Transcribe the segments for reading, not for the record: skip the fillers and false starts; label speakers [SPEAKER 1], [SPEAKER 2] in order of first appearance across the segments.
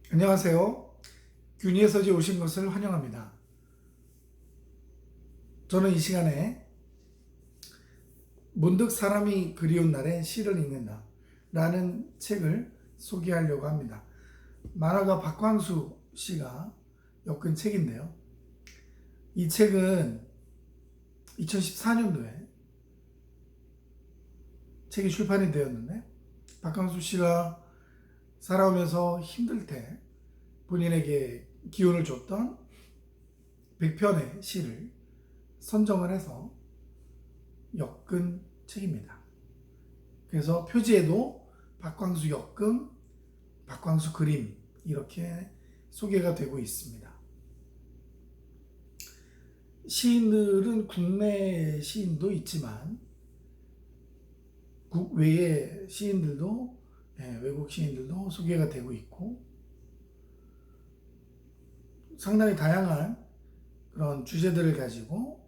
[SPEAKER 1] 안녕하세요. 균이의 서재에 오신 것을 환영합니다. 저는 이 시간에 문득 사람이 그리운 날에 시를 읽는다 라는 책을 소개하려고 합니다. 만화가 박광수 씨가 엮은 책인데요. 이 책은 2014년도에 책이 출판이 되었는데, 박광수 씨가 살아오면서 힘들 때 본인에게 기운을 줬던 100편의 시를 선정을 해서 엮은 책입니다. 그래서 표지에도 박광수 엮음, 박광수 그림 이렇게 소개가 되고 있습니다. 시인들은 국내 시인도 있지만 국외의 시인들도, 외국 시인들도 소개가 되고 있고, 상당히 다양한 그런 주제들을 가지고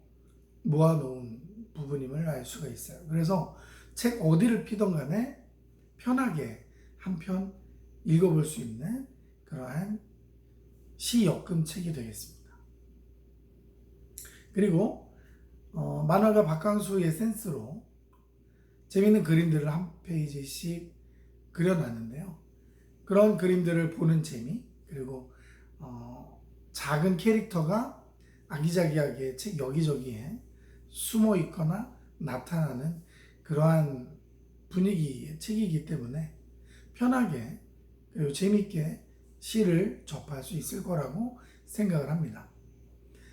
[SPEAKER 1] 모아놓은 부분임을 알 수가 있어요. 그래서 책 어디를 피던 간에 편하게 한 편 읽어볼 수 있는 그러한 시 엮음 책이 되겠습니다. 그리고 만화가 박광수의 센스로 재밌는 그림들을 한 페이지씩 그려놨는데요. 그런 그림들을 보는 재미, 그리고 작은 캐릭터가 아기자기하게 책 여기저기에 숨어 있거나 나타나는 그러한 분위기의 책이기 때문에 편하게 그리고 재밌게 시를 접할 수 있을 거라고 생각을 합니다.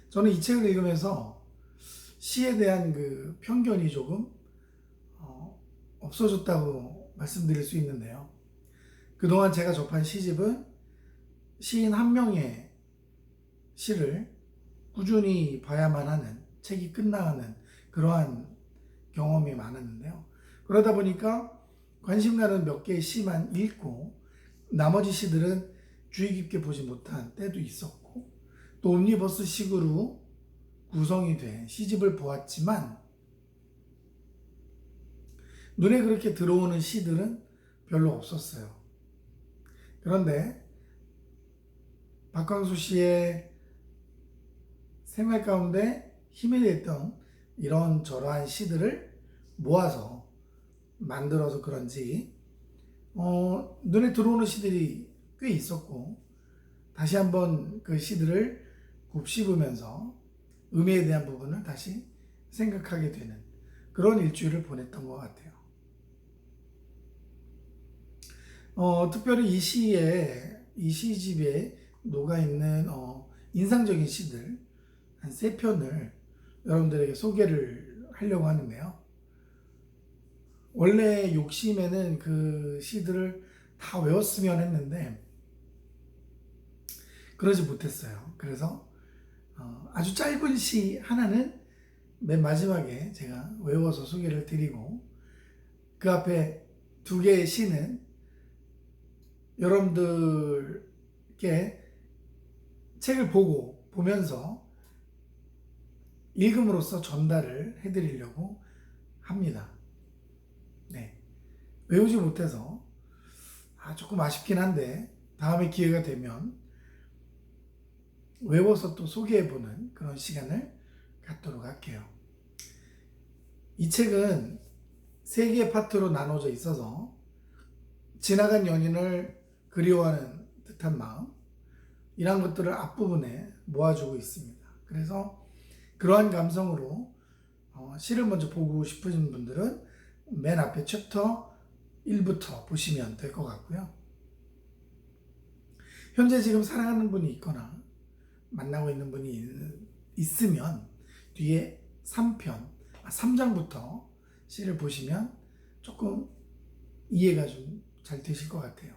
[SPEAKER 1] 저는 이 책을 읽으면서 시에 대한 그 편견이 조금 없어졌다고 말씀드릴 수 있는데요. 그동안 제가 접한 시집은 시인 한 명의 시를 꾸준히 봐야만 하는, 책이 끝나가는 그러한 경험이 많았는데요. 그러다 보니까 관심 가는 몇 개의 시만 읽고 나머지 시들은 주의 깊게 보지 못한 때도 있었고, 또 옴니버스 식으로 구성이 된 시집을 보았지만 눈에 그렇게 들어오는 시들은 별로 없었어요. 그런데 박광수 씨의 생활 가운데 힘이 됐던 이런 저러한 시들을 모아서 만들어서 그런지 눈에 들어오는 시들이 꽤 있었고, 다시 한번 그 시들을 곱씹으면서 의미에 대한 부분을 다시 생각하게 되는 그런 일주일을 보냈던 것 같아요. 특별히 이 시집에 녹아있는 인상적인 시들 한 3편을 여러분들에게 소개를 하려고 하는데요. 원래 욕심에는 그 시들을 다 외웠으면 했는데 그러지 못했어요. 그래서 아주 짧은 시 하나는 맨 마지막에 제가 외워서 소개를 드리고, 그 앞에 2개의 시는 여러분들께 책을 보면서 읽음으로써 전달을 해드리려고 합니다. 네. 외우지 못해서 조금 아쉽긴 한데 다음에 기회가 되면 외워서 또 소개해보는 그런 시간을 갖도록 할게요. 이 책은 3개의 파트로 나눠져 있어서 지나간 연인을 그리워하는 듯한 마음, 이런 것들을 앞부분에 모아주고 있습니다. 그래서 그러한 감성으로 시를 먼저 보고 싶으신 분들은 맨 앞에 챕터 1부터 보시면 될 것 같고요. 현재 지금 사랑하는 분이 있거나 만나고 있는 분이 있으면 뒤에 3장부터 시를 보시면 조금 이해가 좀 잘 되실 것 같아요.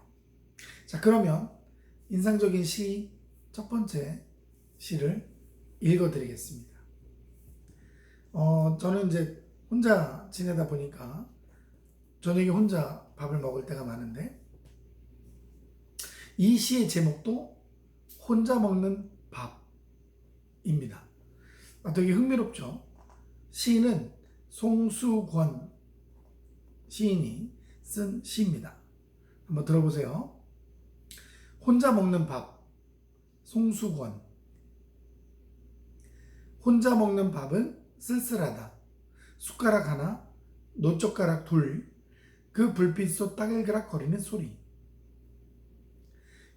[SPEAKER 1] 자, 그러면 인상적인 시 첫 번째 시를 읽어드리겠습니다. 저는 이제 혼자 지내다 보니까 저녁에 혼자 밥을 먹을 때가 많은데, 이 시의 제목도 혼자 먹는 밥입니다. 되게 흥미롭죠? 시는 송수권 시인이 쓴 시입니다. 한번 들어보세요. 혼자 먹는 밥, 송수권. 혼자 먹는 밥은 쓸쓸하다. 숟가락 하나, 노젓가락 둘, 그 불빛 속 따글그락 거리는 소리.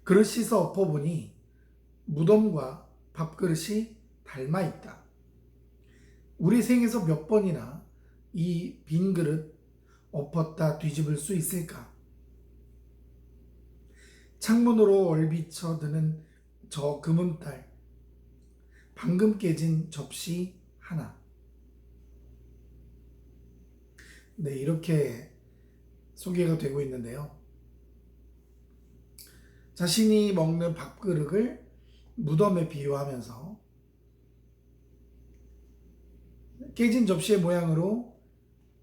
[SPEAKER 1] 그릇 씻어 엎어보니 무덤과 밥그릇이 닮아 있다. 우리 생에서 몇 번이나 이 빈 그릇 엎었다 뒤집을 수 있을까? 창문으로 얼비쳐 드는 저 금음달, 방금 깨진 접시 하나. 네, 이렇게 소개가 되고 있는데요. 자신이 먹는 밥그릇을 무덤에 비유하면서 깨진 접시의 모양으로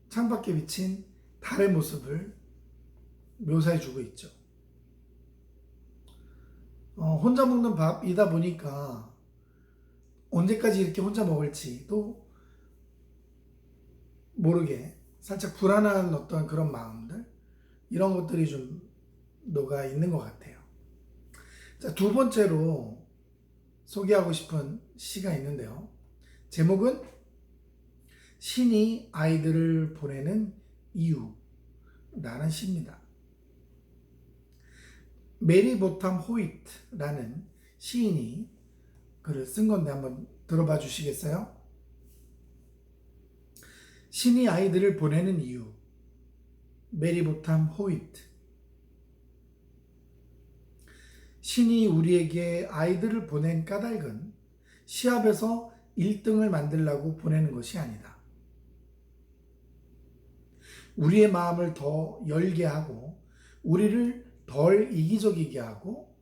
[SPEAKER 1] 창밖에 비친 달의 모습을 묘사해 주고 있죠. 혼자 먹는 밥이다 보니까 언제까지 이렇게 혼자 먹을지도 모르게 살짝 불안한 어떤 그런 마음들, 이런 것들이 좀 녹아 있는 것 같아요. 자, 두 번째로 소개하고 싶은 시가 있는데요. 제목은 신이 아이들을 보내는 이유라는 시입니다. 메리 보탐 호이트라는 시인이 글을 쓴 건데 한번 들어봐 주시겠어요? 신이 아이들을 보내는 이유. 메리 보탐 호이트. 신이 우리에게 아이들을 보낸 까닭은 시합에서 1등을 만들려고 보내는 것이 아니다. 우리의 마음을 더 열게 하고 우리를 덜 이기적이게 하고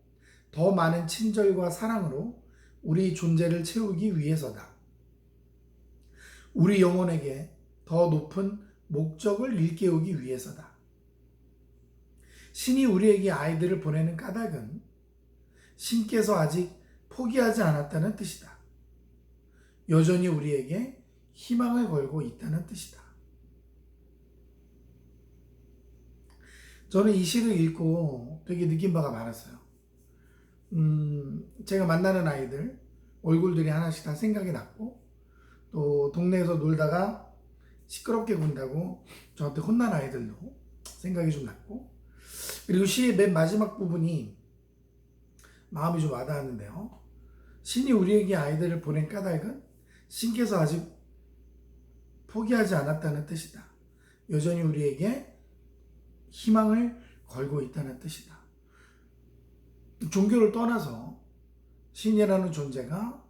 [SPEAKER 1] 더 많은 친절과 사랑으로 우리 존재를 채우기 위해서다. 우리 영혼에게 더 높은 목적을 일깨우기 위해서다. 신이 우리에게 아이들을 보내는 까닭은 신께서 아직 포기하지 않았다는 뜻이다. 여전히 우리에게 희망을 걸고 있다는 뜻이다. 저는 이 시를 읽고 되게 느낀 바가 많았어요. 제가 만나는 아이들 얼굴들이 하나씩 다 생각이 났고, 또 동네에서 놀다가 시끄럽게 군다고 저한테 혼난 아이들도 생각이 좀 났고, 그리고 시의 맨 마지막 부분이 마음이 좀 와닿았는데요. 신이 우리에게 아이들을 보낸 까닭은 신께서 아직 포기하지 않았다는 뜻이다. 여전히 우리에게 희망을 걸고 있다는 뜻이다. 종교를 떠나서 신이라는 존재가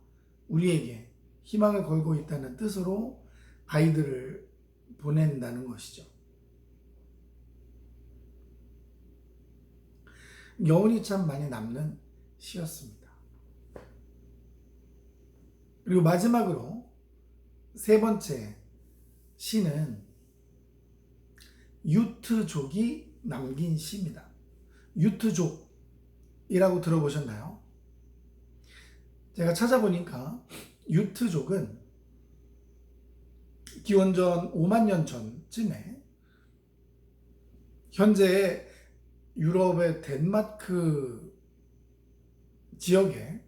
[SPEAKER 1] 우리에게 희망을 걸고 있다는 뜻으로 아이들을 보낸다는 것이죠. 여운이 참 많이 남는 시였습니다. 그리고 마지막으로 세 번째 시는 유트족이 남긴 시입니다. 유트족이라고 들어보셨나요? 제가 찾아보니까 유트족은 기원전 5만 년 전쯤에 현재 유럽의 덴마크 지역에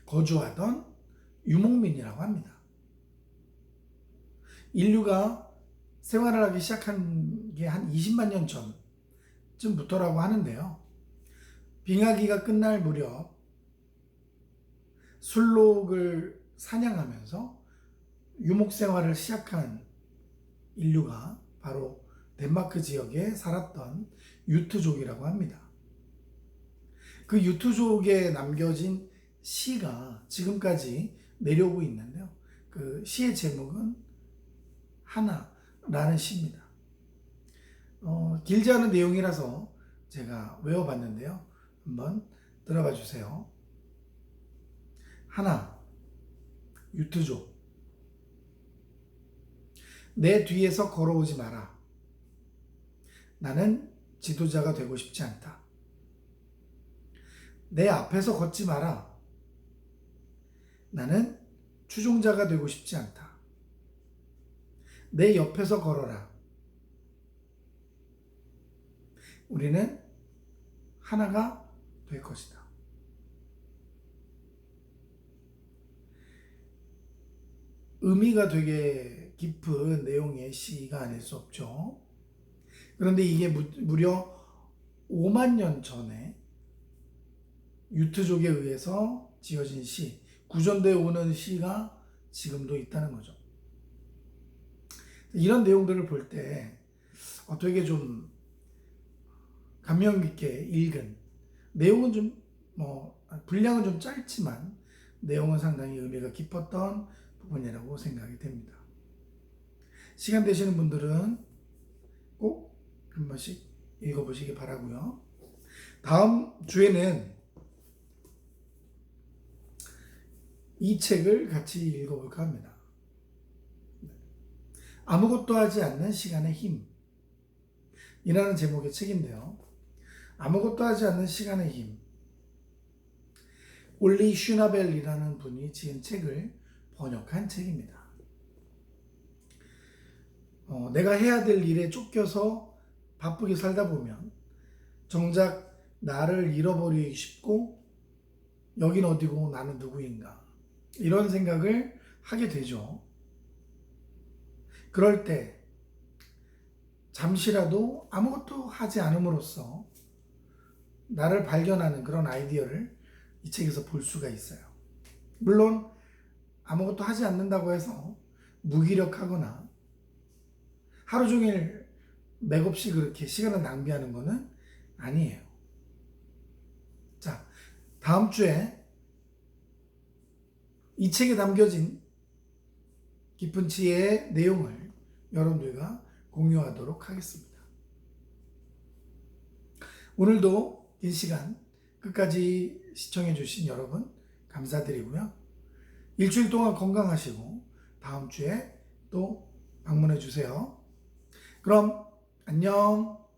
[SPEAKER 1] 거주하던 유목민이라고 합니다. 인류가 생활을 하기 시작한 게 한 20만 년 전쯤부터라고 하는데요. 빙하기가 끝날 무렵 술록을 사냥하면서 유목 생활을 시작한 인류가 바로 덴마크 지역에 살았던 유트족이라고 합니다. 그 유트족에 남겨진 시가 지금까지 내려오고 있는데요. 그 시의 제목은 하나라는 시입니다. 길지 않은 내용이라서 제가 외워봤는데요. 한번 들어봐 주세요. 하나, 유트족. 내 뒤에서 걸어오지 마라. 나는 지도자가 되고 싶지 않다. 내 앞에서 걷지 마라. 나는 추종자가 되고 싶지 않다. 내 옆에서 걸어라. 우리는 하나가 될 것이다. 의미가 되게 깊은 내용의 시가 아닐 수 없죠. 그런데 이게 무려 5만 년 전에 유트족에 의해서 지어진 시, 구전되어 오는 시가 지금도 있다는 거죠. 이런 내용들을 볼 때 되게 좀 감명 깊게 읽은, 내용은 좀 분량은 좀 짧지만 내용은 상당히 의미가 깊었던 부분이라고 생각이 됩니다. 시간 되시는 분들은 꼭 한 번씩 읽어보시기 바라고요. 다음 주에는 이 책을 같이 읽어볼까 합니다. 아무것도 하지 않는 시간의 힘 이라는 제목의 책인데요. 아무것도 하지 않는 시간의 힘, 올리 슈나벨이라는 분이 지은 책을 번역한 책입니다. 내가 해야 될 일에 쫓겨서 바쁘게 살다 보면 정작 나를 잃어버리기 쉽고 여긴 어디고 나는 누구인가 이런 생각을 하게 되죠. 그럴 때 잠시라도 아무것도 하지 않음으로써 나를 발견하는 그런 아이디어를 이 책에서 볼 수가 있어요. 물론 아무것도 하지 않는다고 해서 무기력하거나 하루 종일 맥없이 그렇게 시간을 낭비하는 것은 아니에요. 자, 다음 주에 이 책에 담겨진 깊은 지혜의 내용을 여러분들과 공유하도록 하겠습니다. 오늘도 긴 시간 끝까지 시청해 주신 여러분 감사드리고요. 일주일 동안 건강하시고 다음 주에 또 방문해 주세요. 그럼 안녕.